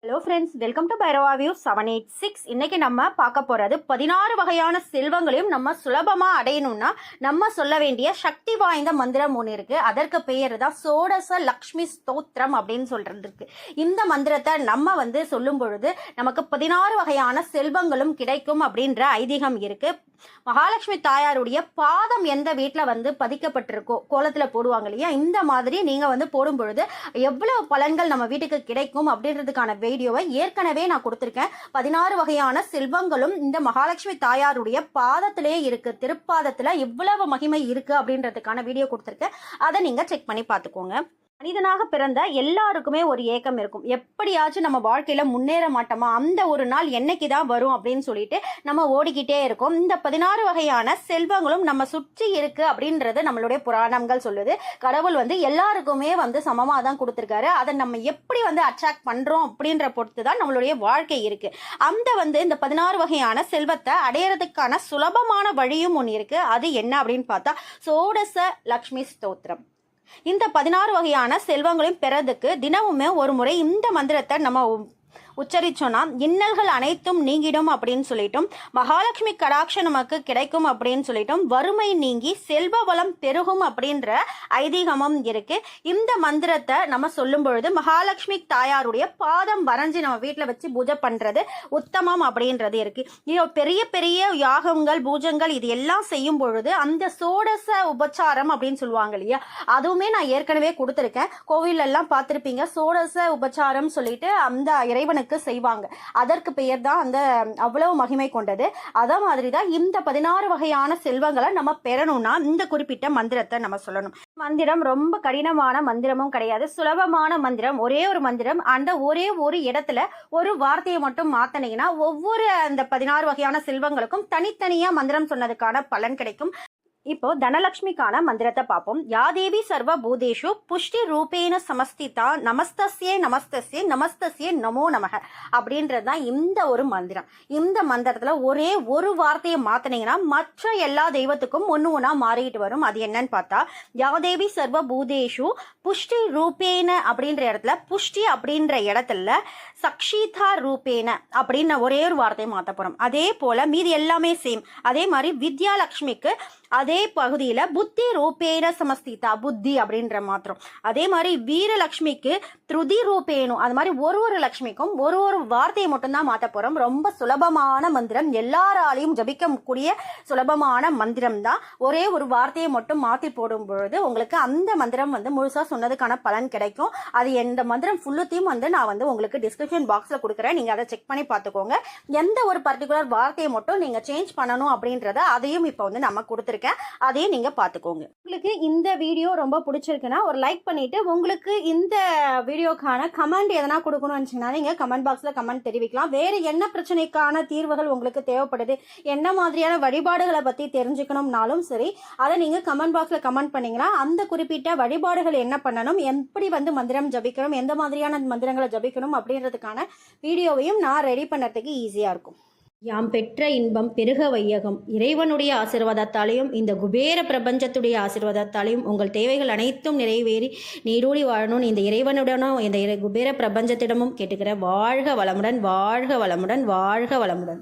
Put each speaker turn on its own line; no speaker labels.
Hello friends, welcome to Bhairava view 786. இன்னைக்கு நம்ம பார்க்க போகிறது 16 வகையான செல்வங்களையும் நம்ம சுலபமாக அடையணும்னா நம்ம சொல்ல வேண்டிய சக்தி வாய்ந்த மந்திரம் ஒன்று இருக்குது. அதற்கு பெயர் தான் சோடச லக்ஷ்மி ஸ்தோத்திரம் அப்படின்னு சொல்கிறது இருக்கு. இந்த மந்திரத்தை நம்ம சொல்லும் பொழுது நமக்கு 16 வகையான செல்வங்களும் கிடைக்கும் அப்படின்ற ஐதீகம் இருக்குது. மகாலட்சுமி தாயாருடைய பாதம் எந்த வீட்டில் பதிக்கப்பட்டிருக்கோ, கோலத்தில் போடுவாங்க இல்லையா, இந்த மாதிரி நீங்கள் போடும் பொழுது எவ்வளவு பலன்கள் நம்ம வீட்டுக்கு கிடைக்கும் அப்படின்றதுக்கான வீடியோவை ஏற்கனவே நான் கொடுத்துருக்கேன். 16 வகையான செல்வங்களும் இந்த மகாலட்சுமி தாயாருடைய பாதத்திலே இருக்கு. திருப்பாதத்தில் இவ்வளவு மகிமை இருக்கு அப்படின்றதுக்கான வீடியோ கொடுத்துருக்கேன். அதை நீங்கள் செக் பண்ணி பார்த்துக்கோங்க. மனிதனாக பிறந்த எல்லாருக்குமே ஒரு ஏக்கம் இருக்கும். எப்படியாச்சும் நம்ம வாழ்க்கையில முன்னேற மாட்டோமா, அந்த ஒரு நாள் என்னைக்கு தான் வரும் அப்படின்னு சொல்லிட்டு நம்ம ஓடிக்கிட்டே இருக்கோம். இந்த 16 வகையான செல்வங்களும் நம்ம சுற்றி இருக்கு அப்படின்றது நம்மளுடைய புராணங்கள் சொல்லுது. கடவுள் எல்லாருக்குமே சமமா தான் கொடுத்துருக்காரு. அதை நம்ம எப்படி அட்ராக்ட் பண்றோம் அப்படின்ற பொறுத்து தான் நம்மளுடைய வாழ்க்கை இருக்கு. அந்த இந்த 16 வகையான செல்வத்தை அடையறதுக்கான சுலபமான வழியும் ஒன்று இருக்கு. அது என்ன அப்படின்னு பார்த்தா சோடச லக்ஷ்மி ஸ்தோத்திரம். இந்த 16 வகையான செல்வங்களையும் பெறதுக்கு தினமுமே ஒரு முறை இந்த மந்திரத்தை நம்ம உச்சரிச்சோன்னா இன்னல்கள் அனைத்தும் நீங்கிடும் அப்படின்னு சொல்லிட்டும், மகாலட்சுமி கடாட்சம் நமக்கு கிடைக்கும் அப்படின்னு சொல்லிட்டும், வறுமை நீங்கி செல்வ வளம் பெருகும் அப்படின்ற ஐதீகமும் இருக்கு. இந்த மந்திரத்தை நம்ம சொல்லும் பொழுது மகாலட்சுமி தாயாருடைய பாதம் வரைஞ்சி நம்ம வீட்டில் வச்சு பூஜை பண்றது உத்தமம் அப்படின்றது இருக்கு. பெரிய பெரிய யாகங்கள் பூஜங்கள் இது எல்லாம் செய்யும் பொழுது அந்த சோடச உபச்சாரம் அப்படின்னு சொல்லுவாங்க இல்லையா, அதுவுமே நான் ஏற்கனவே கொடுத்துருக்கேன். கோவில் எல்லாம் பார்த்துருப்பீங்க. சோடச உபச்சாரம் சொல்லிட்டு அந்த இறைவனுக்கு செய்வாங்க. அதற்கு பெயர் தான் அந்த அவ்வளவு மகிமை கொண்டது. அதே மாதிரி தான் இந்த 16 வகையான செல்வங்களை நம்ம பெறணும்னா இந்த குறிப்பிட்ட மந்திரத்தை நம்ம சொல்லணும். மந்திரம் ரொம்ப கடினமான மந்திரமும் கிடையாது, சுலபமான மந்திரம். ஒரே ஒரு மந்திரம், அந்த ஒரே ஒரு இடத்துல ஒரு வார்த்தையை மட்டும் மாத்தினீங்கன்னா ஒவ்வொரு அந்த 16 வகையான செல்வங்களுக்கும் தனித்தனியா மந்திரம் சொன்னதுக்கான பலன் கிடைக்கும். இப்போ தனலட்சுமிக்கான மந்திரத்தை பார்ப்போம். யாதேவி சர்வ பூதேஷு புஷ்டி ரூபேன சமஸ்திதா நமஸ்தஸ்யே நமஸ்தஸ்யே நமஸ்தஸ்யே நமோ நமக அப்படின்றது தான் இந்த ஒரு மந்திரம். இந்த மந்திரத்துல ஒரே ஒரு வார்த்தையை மாத்தினீங்கன்னா மற்ற எல்லா தெய்வத்துக்கும் ஒண்ணா மாறிட்டு வரும். அது என்னன்னு பார்த்தா யாதேவி சர்வ பூதேஷு புஷ்டி ரூபேன அப்படின்ற இடத்துல புஷ்டி அப்படின்ற இடத்துல சக்ஷிதா ரூபேன அப்படின்னு ஒரே ஒரு வார்த்தையை மாத்த போறோம். அதே போல மீதி எல்லாமே சேம். அதே மாதிரி வித்யாலட்சுமிக்கு அதே பகுதியில புத்தி ரூபேன சமஸ்திதா புத்தி அப்படின்ற மாத்திரம். அதே மாதிரி வீரலட்சுமிக்கு திருதி ரூபேனும். அது மாதிரி ஒரு லட்சுமிக்கும் ஒரு வார்த்தையை மட்டும்தான் மாத்த போறோம். ரொம்ப சுலபமான மந்திரம், எல்லாராலையும் ஜபிக்கக்கூடிய சுலபமான மந்திரம் தான். ஒரே ஒரு வார்த்தையை மட்டும் மாத்தி போடும் பொழுது உங்களுக்கு அந்த மந்திரம் முழுசா சொன்னதுக்கான பலன் கிடைக்கும். அது எந்த மந்திரம் ஃபுல்லுத்தையும் நான் உங்களுக்கு டிஸ்கிரிப்ஷன் பாக்ஸ்ல கொடுக்குறேன். நீங்க அதை செக் பண்ணி பார்த்துக்கோங்க. எந்த ஒரு பர்டிகுலர் வார்த்தையை மட்டும் நீங்க சேஞ்ச் பண்ணணும் அப்படின்றத அதையும் இப்போ நம்ம கொடுத்துருக்கேன். அதையும் நீங்க பாத்துக்கோங்க. உங்களுக்கு இந்த வீடியோ ரொம்ப பிடிச்சிருக்குன்னா ஒரு லைக் பண்ணிட்டு, உங்களுக்கு இந்த வீடியோக்கான கமெண்ட் எதனா கொடுக்கணும்னு நீங்க கமெண்ட் பாக்ஸ்ல கமெண்ட் தெரிவிக்கலாம். வேற என்ன பிரச்சனைக்கான தீர்வுகள் உங்களுக்கு தேவைப்படுது, என்ன மாதிரியான வழிபாடுகளை பத்தி தெரிஞ்சுக்கணும்னாலும் சரி, அதை நீங்க கமெண்ட் பாக்ஸ்ல கமெண்ட் பண்ணீங்கன்னா அந்த குறிப்பிட்ட வழிபாடுகள் என்ன பண்ணணும், எப்படி மந்திரம் ஜபிக்கணும், எந்த மாதிரியான மந்திரங்களை ஜபிக்கணும் அப்படின்றதுக்கான வீடியோவையும் நான் ரெடி பண்ணறதுக்கு ஈஸியா இருக்கும். யாம் பெற்ற இன்பம் பெருக வையகம். இறைவனுடைய ஆசீர்வாதத்தாலையும் இந்த குபேர பிரபஞ்சத்துடைய ஆசீர்வாதத்தாலையும் உங்கள் தேவைகள் அனைத்தும் நிறைவேறி நீடூழி வாழணும் இந்த இறைவனுடனும் இந்த குபேர பிரபஞ்சத்திடமும் கேட்டுக்கிற. வாழ்க வளமுடன், வாழ்க வளமுடன், வாழ்க வளமுடன்.